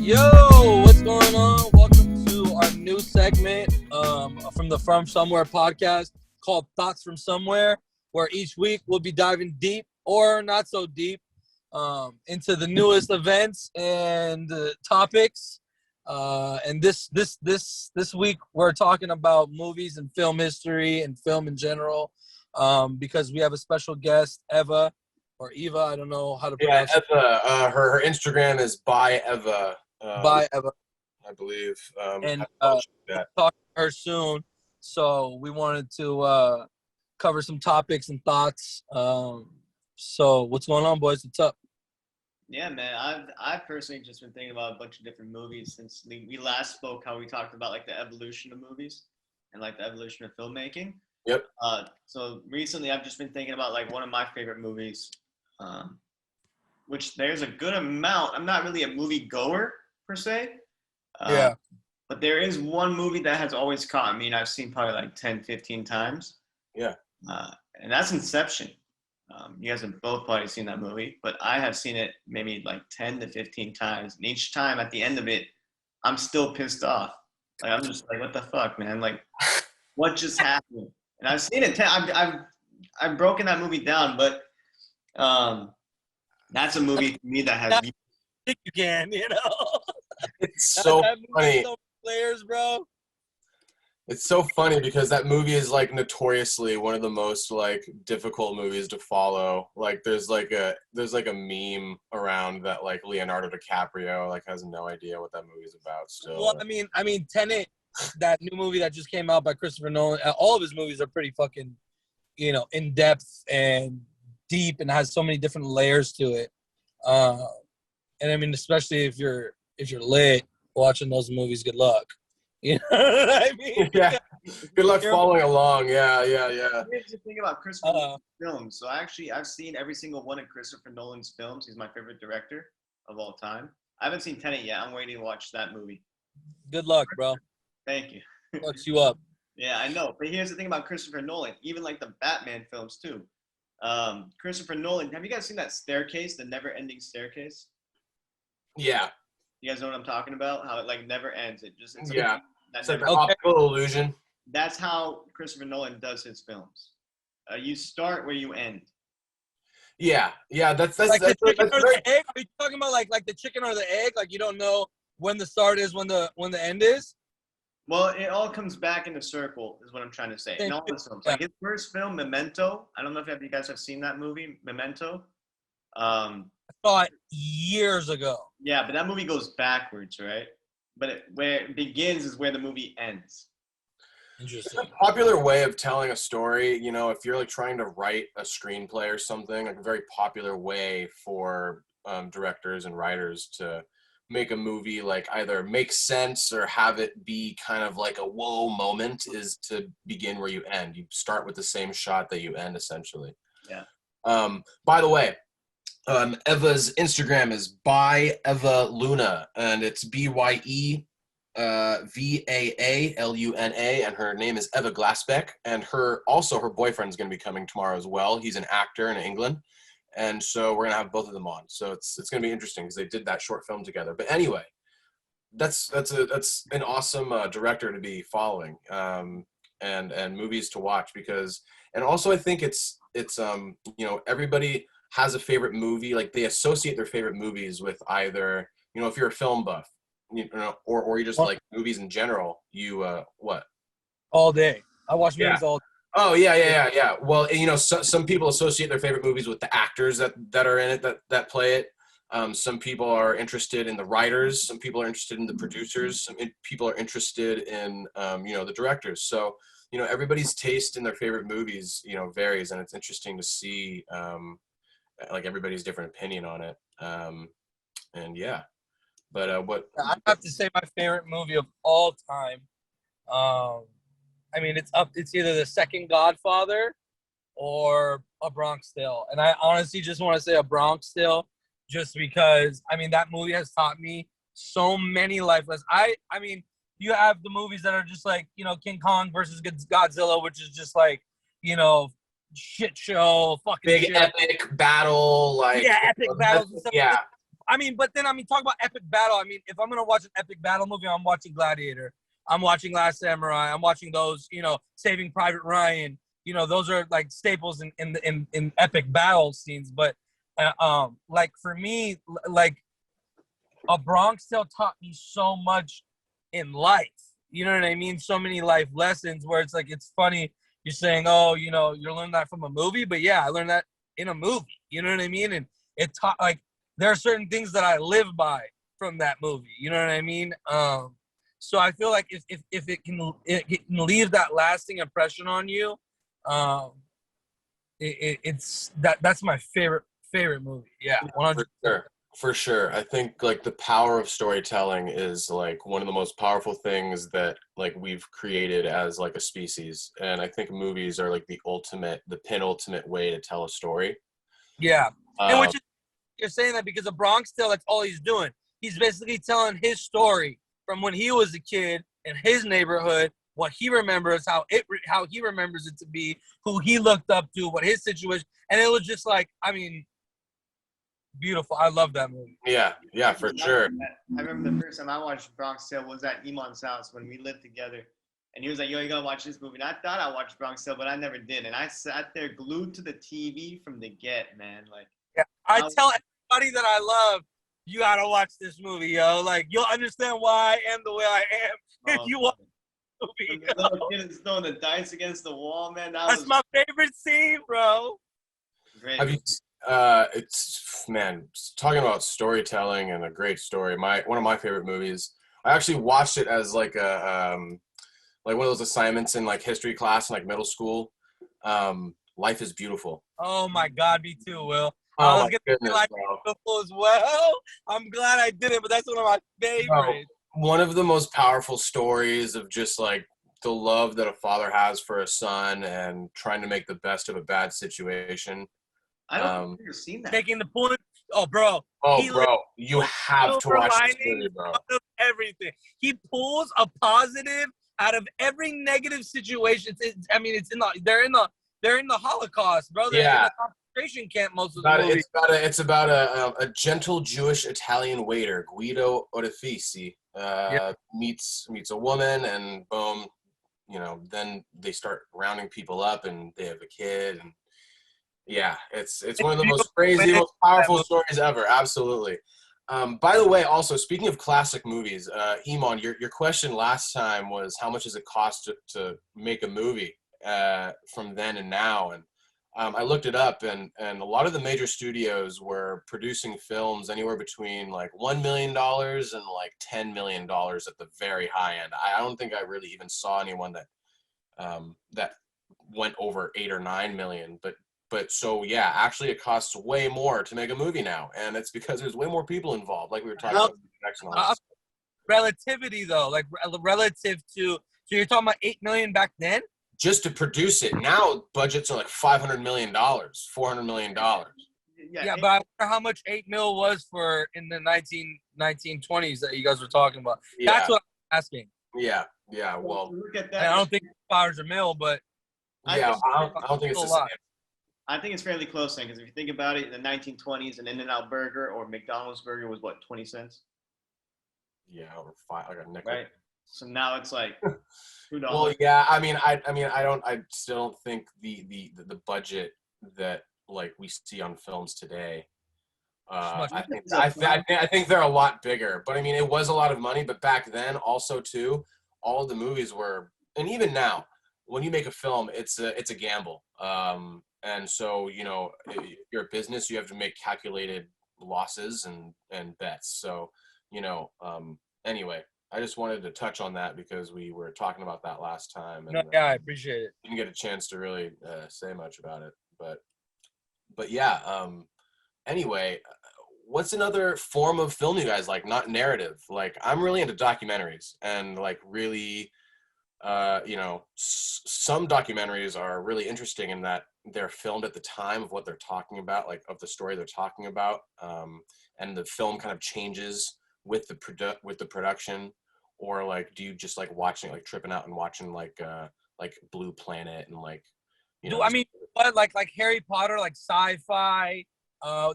Yo, what's going on? Welcome to our new segment from the From Somewhere podcast called Thoughts from Somewhere, where each week we'll be diving deep or not so deep into the newest events and topics. And this week we're talking about movies and film history and film in general because we have a special guest, Eva. Or Eva, I don't know how to pronounce it. Eva. Her Instagram is by Eva. By Eva, I believe. And we'll talk to her soon. So we wanted to cover some topics and thoughts. So what's going on, boys? What's up? Yeah, man. I've personally just been thinking about a bunch of different movies since we last spoke. How we talked about like the evolution of movies and like the evolution of filmmaking. Yep. So recently, I've just been thinking about like one of my favorite movies. Which there's a good amount. I'm not really a movie goer per se. Yeah. But there is one movie that has always caught me, and I've seen probably like 10, 15 times. Yeah. And that's Inception. You guys have both probably seen that movie, but I have seen it maybe like 10 to 15 times. And each time at the end of it, I'm still pissed off. Like, I'm just like, what the fuck, man? Like, what just happened? And I've seen it. I've broken that movie down, but that's a movie for me that has. You can, you know. It's so funny. So players, bro. It's so funny because that movie is like notoriously one of the most like difficult movies to follow. Like there's like a meme around that like Leonardo DiCaprio like has no idea what that movie's about still. Well, I mean, Tenet, that new movie that just came out by Christopher Nolan. All of his movies are pretty fucking, you know, in depth and deep and has so many different layers to it. And I mean, especially if you're lit watching those movies, good luck. You know what I mean? Yeah. Good luck following along. Yeah. Here's the thing about Christopher Nolan's films. So I've seen every single one of Christopher Nolan's films. He's my favorite director of all time. I haven't seen Tenet yet. I'm waiting to watch that movie. Good luck, bro. Thank you. Fucks you up. Yeah, I know. But here's the thing about Christopher Nolan. Even like the Batman films too. Christopher Nolan. Have you guys seen that staircase, the never-ending staircase? Yeah. You guys know what I'm talking about? How it like never ends. It's It's like an Okay. optical illusion. That's how Christopher Nolan does his films. You start where you end. Yeah. That's Like the chicken or very, the egg? Are you talking about like the chicken or the egg? Like you don't know when the start is, when the end is? Well, it all comes back in a circle, is what I'm trying to say. In all his films. Like his first film, Memento. I don't know if you guys have seen that movie, Memento. I saw it years ago. Yeah, but that movie goes backwards, right? But where it begins is where the movie ends. Interesting. a popular way of telling a story, you know, if you're like trying to write a screenplay or something, like a very popular way for directors and writers to make a movie like either make sense or have it be kind of like a whoa moment is to begin where you end. You start with the same shot that you end, essentially. Yeah. By the way, Eva's Instagram is by Eva Luna, and it's BYE VAALUNA, and her name is Eva Glasbeek, and her boyfriend's going to be coming tomorrow as well. He's an actor in England, and so we're going to have both of them on. So it's going to be interesting because they did that short film together. But anyway, that's an awesome director to be following, and movies to watch because, and also I think it's you know, everybody has a favorite movie. Like they associate their favorite movies with either, you know, if you're a film buff, you know, or you just like movies in general, you what? All day. I watch movies all day. Oh yeah. Well, you know, some people associate their favorite movies with the actors that are in it, that play it. Some people are interested in the writers. Some people are interested in the producers. Some people are interested in you know, the directors. So, you know, everybody's taste in their favorite movies, you know, varies, and it's interesting to see like everybody's different opinion on it. And yeah. But what I have to say my favorite movie of all time. I mean, it's either the second Godfather or A Bronx Tale. And I honestly just want to say A Bronx Tale just because, I mean, that movie has taught me so many life lessons. I mean, you have the movies that are just like, you know, King Kong versus Godzilla, which is just like, you know, shit show, fucking big shit. epic battle, like yeah, epic battles and stuff. Yeah. I mean, but then, talk about epic battle. I mean, if I'm going to watch an epic battle movie, I'm watching Gladiator. I'm watching Last Samurai. I'm watching those, Saving Private Ryan. Those are like staples in epic battle scenes. But like for me, like a Bronx Tale taught me so much in life. You know what I mean? So many life lessons where it's like, it's funny. You're saying, oh, you're learning that from a movie. But yeah, I learned that in a movie. You know what I mean? And it taught, like, there are certain things that I live by from that movie. You know what I mean? So I feel like if it can leave that lasting impression on you, that's my favorite movie. Yeah, 100%. For sure. I think like the power of storytelling is like one of the most powerful things that like we've created as like a species. And I think movies are like the penultimate way to tell a story. Yeah. And which is, you're saying that because of Bronx Tale, that's all he's doing. He's basically telling his story from when he was a kid in his neighborhood, what he remembers, how he remembers it to be, who he looked up to, what his situation, and it was just like, beautiful. I love that movie. Yeah, for sure. I remember the first time I watched Bronx Tale was at Iman's house when we lived together. And he was like, yo, you gotta watch this movie. And I thought I watched Bronx Tale, but I never did. And I sat there glued to the TV from the get, man. Like, yeah, I tell everybody that I love, you gotta watch this movie, yo. Like, you'll understand why I am the way I am if you watch the movie. The little kid is throwing the dice against the wall, man. That's my favorite scene, bro. Great. It's, man, talking about storytelling and a great story. One of my favorite movies. I actually watched it as like a like one of those assignments in like history class in like middle school. Life is Beautiful. Oh my God, me too, Will. Oh, I was gonna be like Beautiful as well. I'm glad I didn't, but that's one of my favorites. One of the most powerful stories of just like the love that a father has for a son and trying to make the best of a bad situation. I don't think I've seen that. Taking the point. Oh, bro. You have to watch this movie, bro. Everything. He pulls a positive out of every negative situation. They're in the Holocaust, bro. They're in a concentration camp most of the movie. It's about a gentle Jewish Italian waiter, Guido Orefici, meets a woman, and boom, then they start rounding people up, and they have a kid, and yeah, it's one of the most crazy, most powerful stories ever. Absolutely. By the way, also speaking of classic movies, Iman, your question last time was how much does it cost to make a movie from then and now, and I looked it up, and a lot of the major studios were producing films anywhere between like $1 million and like $10 million at the very high end. I don't think I really even saw anyone that went over 8 or 9 million, but so yeah, actually it costs way more to make a movie now, and it's because there's way more people involved, like we were talking about. Relativity though, like relative to, so you're talking about 8 million back then? Just to produce it. Now budgets are like $500 million, $400 million. Yeah, but I wonder how much 8 mil was for in the 1920s that you guys were talking about. Yeah. That's what I'm asking. Yeah. Well, look at that. I don't think $5 a mil, but I don't think it's the same. I think it's fairly close then, because if you think about it, in the 1920s, an In-N-Out burger or McDonald's burger was what, 20 cents? Yeah, or $5, like a nickel. Right. So now it's like $2. Well, yeah. I still don't think the budget that like we see on films today. I think they're a lot bigger. But I mean, it was a lot of money. But back then, also too, all of the movies were, and even now, when you make a film, it's a gamble. And so, if you're a business, you have to make calculated losses and bets. So, anyway, I just wanted to touch on that because we were talking about that last time. And, I appreciate it. Didn't get a chance to really say much about it, but yeah. Anyway, what's another form of film you guys like? Not narrative. Like, I'm really into documentaries, and like really, some documentaries are really interesting in that they're filmed at the time of what they're talking about, like of the story they're talking about, and the film kind of changes with the production. Or like, do you just like watching, like tripping out and watching like Blue Planet and like, like Harry Potter, like sci-fi.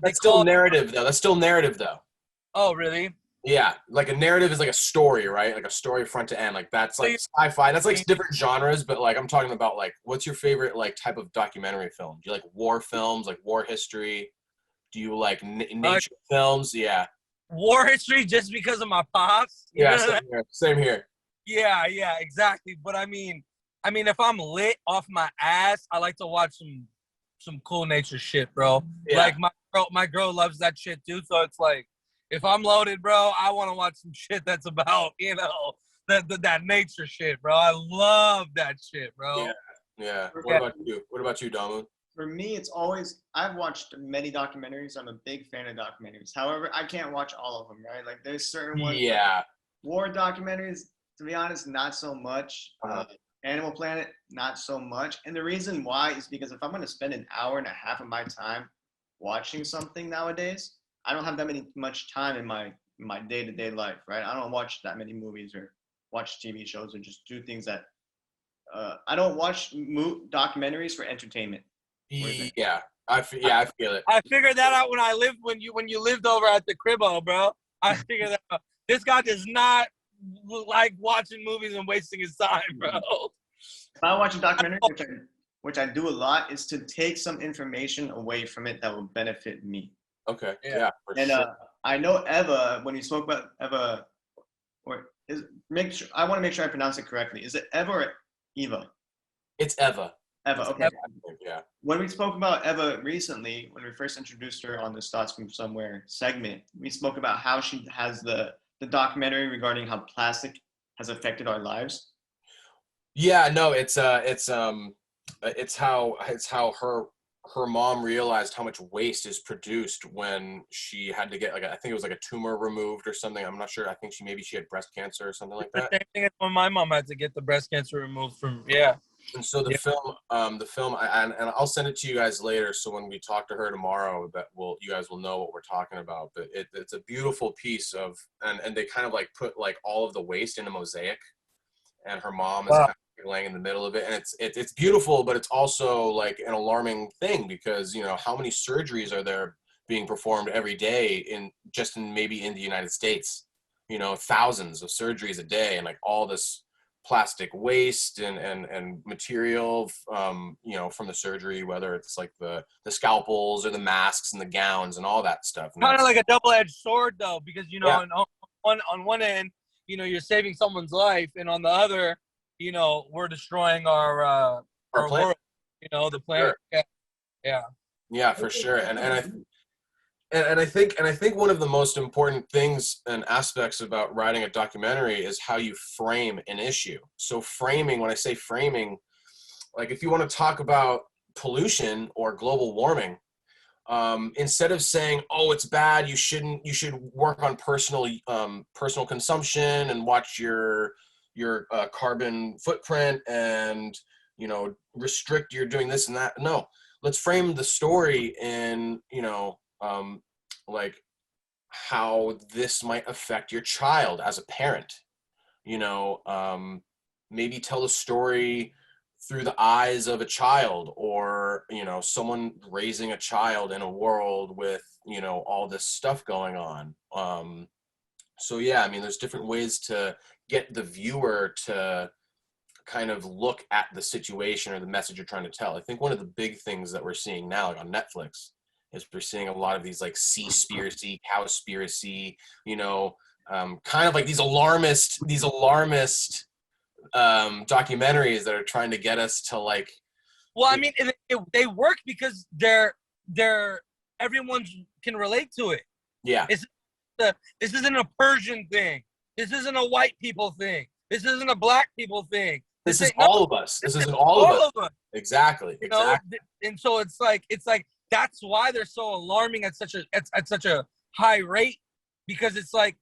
That's still narrative though. Oh, really? Yeah, like a narrative is like a story, right? Like a story front to end. Like that's like sci-fi. That's like different genres, but like I'm talking about like what's your favorite like type of documentary film? Do you like war films, like war history? Do you like nature films? Yeah. War history just because of my pops. You Yeah, know same here. Same here. Yeah, exactly. But I mean, if I'm lit off my ass, I like to watch some cool nature shit, bro. Yeah. Like my girl loves that shit too. So it's like, if I'm loaded, bro, I want to watch some shit that's about, that nature shit, bro. I love that shit, bro. Yeah. What about you? What about you, Damu? For me, it's always, I've watched many documentaries. I'm a big fan of documentaries. However, I can't watch all of them, right? Like there's certain ones. Yeah. War documentaries, to be honest, not so much. Animal Planet, not so much. And the reason why is because if I'm going to spend an hour and a half of my time watching something nowadays, I don't have that much time in my day-to-day life, right? I don't watch that many movies or watch TV shows or just do things that I don't watch documentaries for entertainment. Yeah, I feel it. I figured that out when you lived over at the cribbo, bro. I figured that out. This guy does not like watching movies and wasting his time, bro. If I watch a documentary, which I do a lot, is to take some information away from it that will benefit me. Okay. Yeah. Sure. I know Eva, when you spoke about Eva, I want to make sure I pronounce it correctly. Is it Eva or Eva? It's Eva. Eva, okay. Yeah. When we spoke about Eva recently, when we first introduced her on this Thoughts from Somewhere segment, we spoke about how she has the documentary regarding how plastic has affected our lives. Yeah, no, it's how her mom realized how much waste is produced when she had to get I think it was like a tumor removed or something. I'm not sure. I think she had breast cancer or something like that. The same thing as when my mom had to get the breast cancer removed from. Yeah. And so the film, and I'll send it to you guys later. So when we talk to her tomorrow, you guys will know what we're talking about. But it's a beautiful piece of, and they kind of like put like all of the waste in a mosaic, and her mom is kind of laying in the middle of it, and it's beautiful, but it's also like an alarming thing because how many surgeries are there being performed every day maybe in the United States, thousands of surgeries a day, and like all this plastic waste and material from the surgery, whether it's like the scalpels or the masks and the gowns and all that stuff. Kind of like a double-edged sword though, because on one end you're saving someone's life, and on the other we're destroying our planet. world, the planet. Sure. Yeah, for sure. And I think one of the most important things and aspects about writing a documentary is how you frame an issue. So framing, when I say framing, like if you want to talk about pollution or global warming, instead of saying, "Oh, it's bad, you should work on personal consumption and watch your carbon footprint and restrict your doing this and that." No, let's frame the story in like how this might affect your child as a parent. Maybe tell the story through the eyes of a child, or someone raising a child in a world with all this stuff going on. So yeah, I mean, there's different ways to get the viewer to kind of look at the situation or the message you're trying to tell. I think one of the big things that we're seeing now, like on Netflix, is we're seeing a lot of these like Seaspiracy, Cowspiracy, kind of like these alarmist documentaries that are trying to get us to like. Well, I mean, they work because they're everyone can relate to it. Yeah. This isn't a Persian thing. This isn't a white people thing. This isn't a black people thing. This is all of us. This isn't all of us. Exactly. And so it's like that's why they're so alarming at such a high rate, because it's like,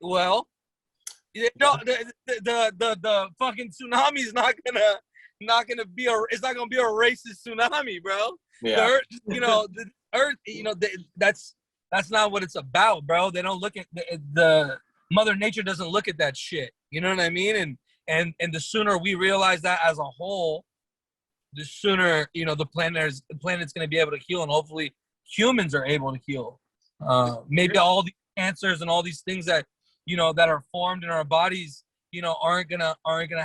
well, the fucking tsunami is not gonna be it's not gonna be a racist tsunami, bro. Yeah. The earth, that's not what it's about, bro. They don't look at the Mother Nature doesn't look at that shit. You know what I mean? And the sooner we realize that as a whole, the sooner the planet's going to be able to heal, and hopefully humans are able to heal. Maybe all the cancers and all these things that, you know, that are formed in our bodies, you know, aren't gonna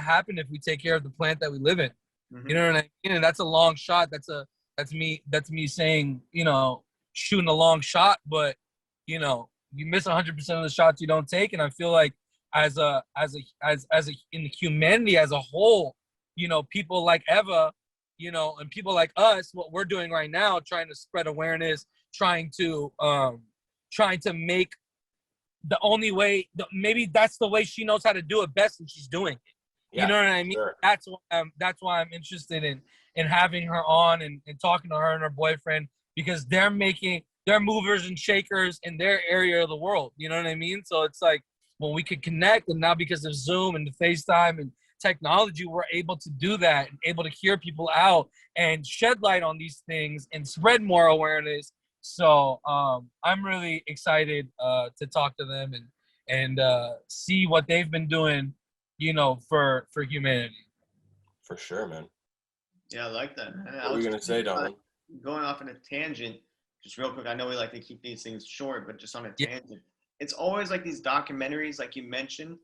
happen if we take care of the plant that we live in. Mhm. You know what I mean? And that's a long shot. That's me saying, you know, shooting a long shot, but you know, you miss 100% of the shots you don't take. And I feel like as in humanity as a whole, you know, people like Eva, you know, and people like us, what we're doing right now, trying to spread awareness, trying to make the only way, maybe that's the way she knows how to do it best, and she's doing it. Yeah, you know what I mean? sure. That's why I'm interested in having her on and talking to her and her boyfriend, because they're movers and shakers in their area of the world. You know what I mean? So it's like when we could connect, and now because of Zoom and the FaceTime and technology, we're able to do that and able to hear people out and shed light on these things and spread more awareness. So I'm really excited to talk to them and see what they've been doing, you know, for humanity. For sure, man. Yeah, I like that, man. What were you gonna say, Nolan? Going off on a tangent, just real quick. I know we like to keep these things short, but just on a tangent, it's always like these documentaries, like you mentioned,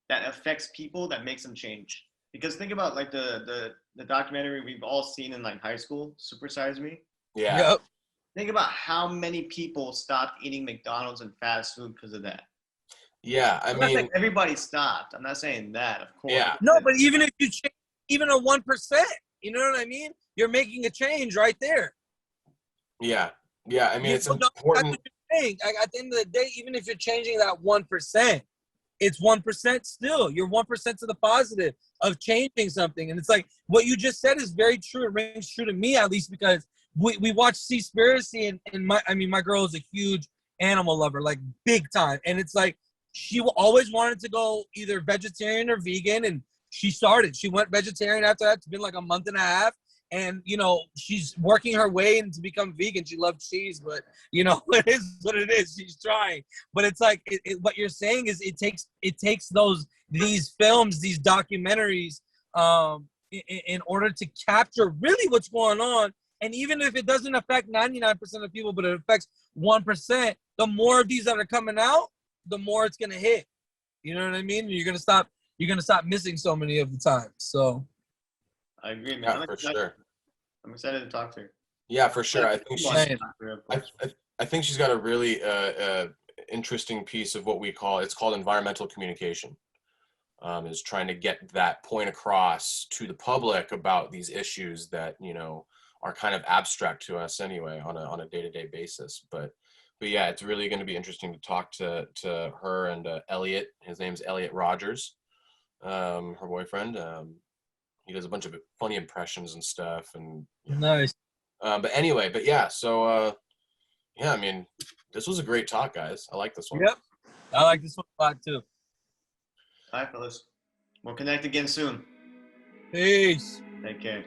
that affects people, that makes them change. Because think about like the documentary we've all seen in like high school, Super Size Me. Yeah. Yep. Think about how many people stopped eating McDonald's and fast food because of that. Yeah, I I'm not saying mean, everybody stopped. I'm not saying that, of course. yeah. No, but even if you change even a 1%, you know what I mean? You're making a change right there. Yeah. Yeah, I mean, it's That's important. what you're saying. At the end of the day, even if you're changing that 1%, it's 1% still. You're 1% to the positive of changing something. And it's like what you just said is very true. It rings true to me, at least, because we watch Cowspiracy, and my girl is a huge animal lover, like big time. And it's like she always wanted to go either vegetarian or vegan, and she went vegetarian after that. It's been like a month and a half. And, you know, she's working her way in to become vegan. She loves cheese, but, you know, it is what it is. She's trying. But it's like what you're saying is it takes these films, these documentaries, in order to capture really what's going on. And even if it doesn't affect 99% of people, but it affects 1%, the more of these that are coming out, the more it's going to hit. You know what I mean? You're going to stop missing so many of the time. So I agree, man. Yeah, for sure. I'm excited to talk to her. Yeah, for sure. I think she's I think she's got a really interesting piece of what it's called environmental communication. Is trying to get that point across to the public about these issues that, you know, are kind of abstract to us anyway on a day-to-day basis. But yeah, it's really going to be interesting to talk to her and Elliott. His name's Elliott Rogers, her boyfriend. He does a bunch of funny impressions and stuff, and you know. nice. But anyway, yeah. So yeah, I mean, this was a great talk, guys. I like this one. Yep. I like this one a lot too. All right, fellas. We'll connect again soon. Peace. Take care.